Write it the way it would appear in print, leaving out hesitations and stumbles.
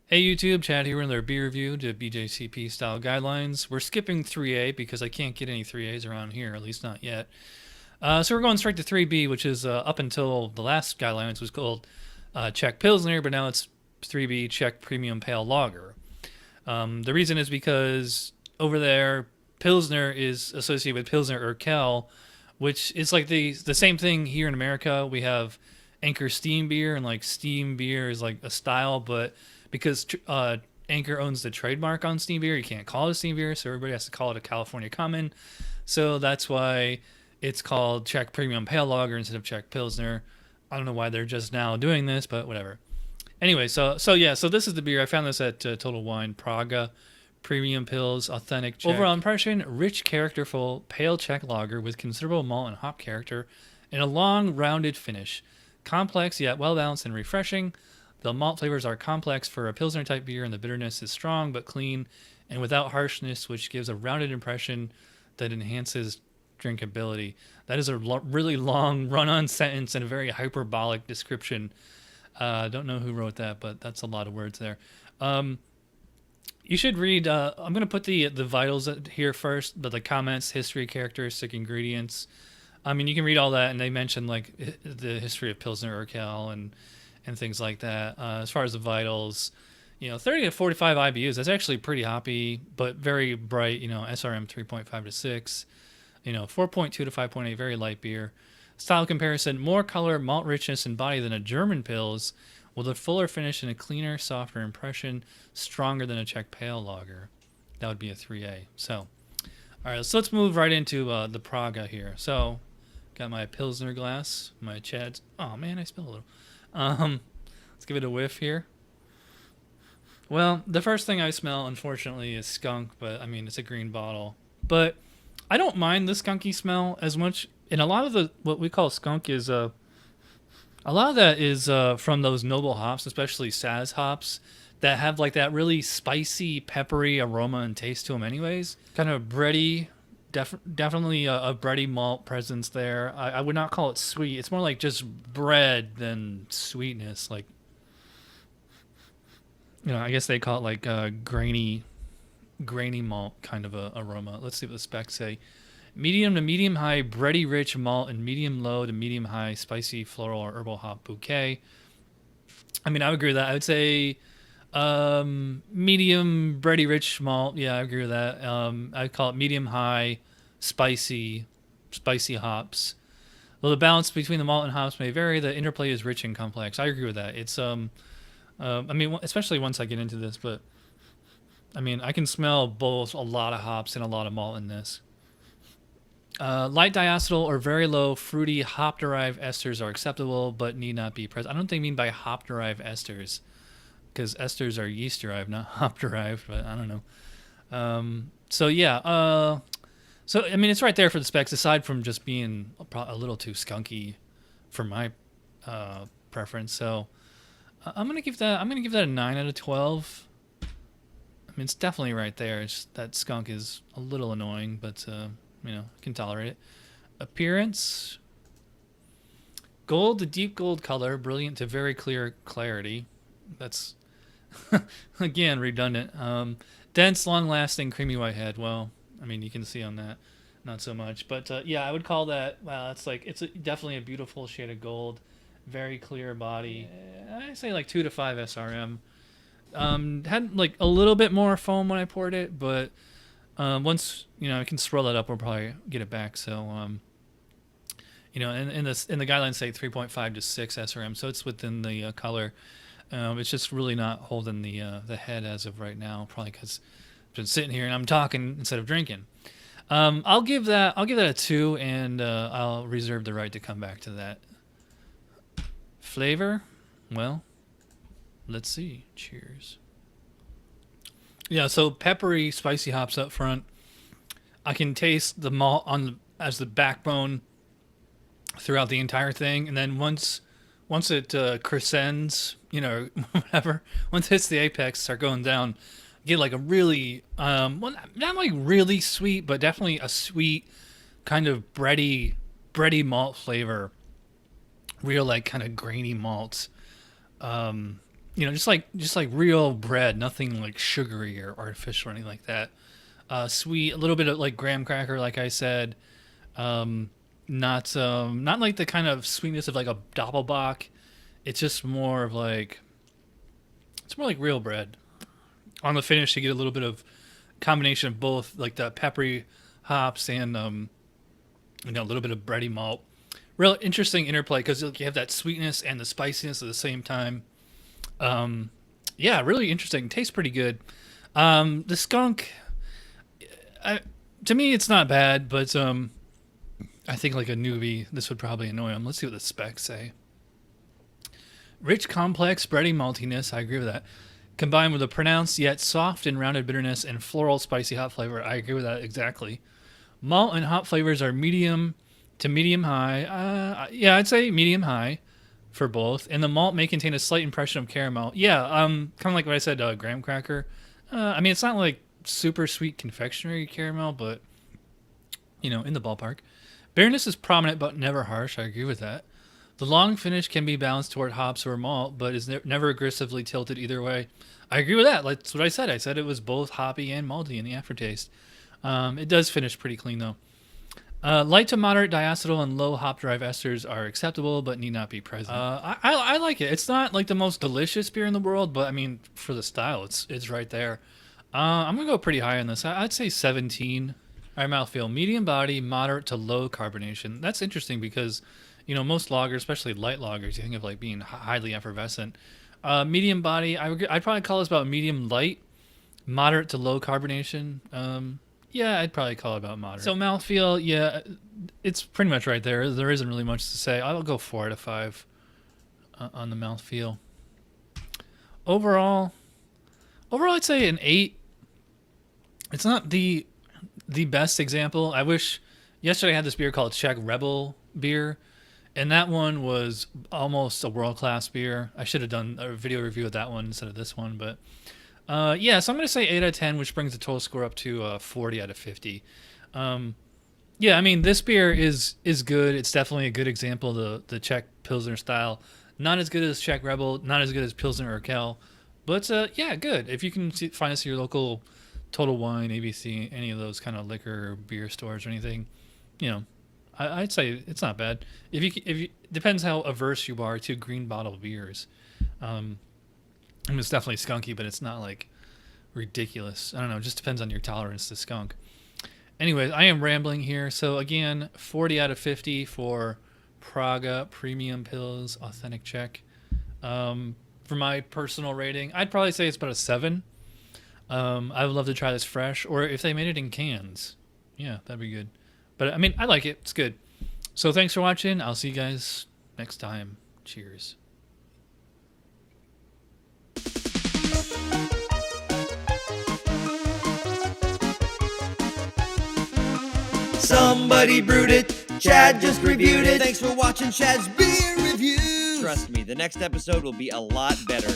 Hey YouTube, Chad here with another beer review to BJCP style guidelines. We're skipping 3A because I can't get any 3As around here, at least not yet. So we're going straight to 3B, which is up until the last guidelines was called Czech Pilsner, but now it's 3B Czech Premium Pale Lager. The reason is because over there, Pilsner is associated with Pilsner Urquell, which is like the same thing here in America. We have Anchor Steam Beer, and like Steam Beer is like a style, but because Anchor owns the trademark on Steam Beer, you can't call it a Steam Beer, so everybody has to call it a California Common. So that's why it's called Czech Premium Pale Lager instead of Czech Pilsner. I don't know why they're just now doing this, but whatever. Anyway, so this is the beer. I found this at Total Wine Praga Premium Pils, authentic Czech. Overall impression: rich, characterful, pale Czech lager with considerable malt and hop character, and a long, rounded finish. Complex yet well balanced and refreshing. The malt flavors are complex for a Pilsner type beer, and the bitterness is strong but clean and without harshness, which gives a rounded impression that enhances drinkability. That is a really long run-on sentence and a very hyperbolic description. Don't know who wrote that, but that's a lot of words there. You should read. I'm going to put the vitals here first, but the comments, history, characteristic, ingredients. I mean, you can read all that, and they mention like the history of Pilsner Urquell and things like that. As far as the vitals, 30 to 45 IBUs. That's actually pretty hoppy, but very bright. SRM 3.5 to 6. 4.2 to 5.8, very light beer. Style comparison: more color, malt richness, and body than a German Pils, with a fuller finish and a cleaner, softer impression, stronger than a Czech Pale Lager. That would be a 3A. So, all right, so let's move right into the Praga here. So, got my Pilsner glass, my Chad's. Oh man, I spilled a little. Let's give it a whiff here. Well, the first thing I smell, unfortunately, is skunk, but I mean, it's a green bottle. But I don't mind the skunky smell as much. And a lot of the what we call skunk is a lot of that is from those noble hops, especially Saz hops, that have like that really spicy, peppery aroma and taste to them. Anyways, kind of bready. Definitely a bready malt presence there. I would not call it sweet. It's more like just bread than sweetness. Like, I guess they call it like grainy malt kind of a aroma. Let's see what the specs say. Medium to medium high bready rich malt and medium low to medium high spicy floral or herbal hop bouquet. I mean, I would agree with that. I would say medium bready rich malt. Yeah, I agree with that. I'd call it medium high spicy hops. Though the balance between the malt and hops may vary, the interplay is rich and complex. I agree with that. It's I mean, especially once I get into this, but I mean, I can smell both a lot of hops and a lot of malt in this. Light diacetyl or very low fruity hop-derived esters are acceptable, but need not be present. I don't think they mean by hop-derived esters, because esters are yeast-derived, not hop-derived, but I don't know. So yeah, so I mean, it's right there for the specs, aside from just being a little too skunky for my preference. So I'm gonna give that a 9 out of 12. I mean, it's definitely right there. It's just that skunk is a little annoying, but can tolerate it. Appearance: gold to deep gold color, brilliant to very clear clarity. That's again redundant. Dense, long-lasting, creamy white head. Well, I mean, you can see on that, not so much. But yeah, I would call that. Wow, it's definitely a beautiful shade of gold. Very clear body. I say like 2 to 5 SRM. Had like a little bit more foam when I poured it, but once I can swirl that up, we'll probably get it back. So and in the guidelines say 3.5 to 6 SRM, so it's within the color. It's just really not holding the head as of right now, probably because I've been sitting here and I'm talking instead of drinking. I'll give that a 2, and I'll reserve the right to come back to that. Flavor, well, let's see. Cheers. Yeah, so peppery, spicy hops up front. I can taste the malt as the backbone throughout the entire thing, and then once it crescends, whatever, once it hits the apex, start going down, get like a really, well, not like really sweet, but definitely a sweet kind of bready malt flavor. Real like kind of grainy malts. just like real bread, nothing like sugary or artificial or anything like that. Sweet, a little bit of like graham cracker, like I said. Not like the kind of sweetness of like a 𝗏𝗶𝗀𝗺. It's just more of like, it's more like real bread. On the finish, you get a little bit of combination of both, like the peppery hops and a little bit of bready malt. Real interesting interplay because you have that sweetness and the spiciness at the same time. Yeah, really interesting. Tastes pretty good. The skunk, to me, it's not bad, but I think like a newbie, this would probably annoy him. Let's see what the specs say. Rich, complex, bready maltiness. I agree with that. Combined with a pronounced yet soft and rounded bitterness and floral spicy hop flavor. I agree with that exactly. Malt and hop flavors are medium to medium high. Yeah, I'd say medium high for both. And the malt may contain a slight impression of caramel. Yeah, kind of like what I said, graham cracker. I mean, it's not like super sweet confectionery caramel, but, in the ballpark. Bitterness is prominent but never harsh. I agree with that. The long finish can be balanced toward hops or malt, but is never aggressively tilted either way. I agree with that. That's what I said. I said it was both hoppy and malty in the aftertaste. It does finish pretty clean, though. Light to moderate diacetyl and low hop drive esters are acceptable, but need not be present. I like it. It's not like the most delicious beer in the world, but I mean, for the style, it's right there. I'm gonna go pretty high on this. I'd say 17. All right, mouthfeel. Medium body, moderate to low carbonation. That's interesting because, most lagers, especially light lagers, you think of like being highly effervescent. Medium body, I'd probably call this about medium light, moderate to low carbonation. Yeah, I'd probably call it about moderate. So mouthfeel, yeah, it's pretty much right there. There isn't really much to say. I'll go 4 out of 5 on the mouthfeel. Overall, I'd say an 8. It's not the best example. I wish yesterday I had this beer called Czech Rebel beer, and that one was almost a world-class beer. I should have done a video review of that one instead of this one, but yeah, so I'm going to say 8 out of 10, which brings the total score up to 40 out of 50. Yeah, I mean, this beer is good. It's definitely a good example of the Czech Pilsner style. Not as good as Czech Rebel, not as good as Pilsner Urquell, but yeah, good. If you can find us at your local Total Wine, ABC, any of those kind of liquor or beer stores or anything, I'd say it's not bad. If you depends how averse you are to green bottle beers. I mean, it's definitely skunky, but it's not like ridiculous. I don't know. It just depends on your tolerance to skunk. Anyways, I am rambling here. So again, 40 out of 50 for Praga Premium Pils, authentic Czech. For my personal rating, I'd probably say it's about a 7. I would love to try this fresh, or if they made it in cans, yeah, that'd be good. But I mean, I like it. It's good. So thanks for watching. I'll see you guys next time. Cheers. Somebody brewed it. Chad just reviewed it. Thanks for watching Chad's beer review. Trust me, the next episode will be a lot better.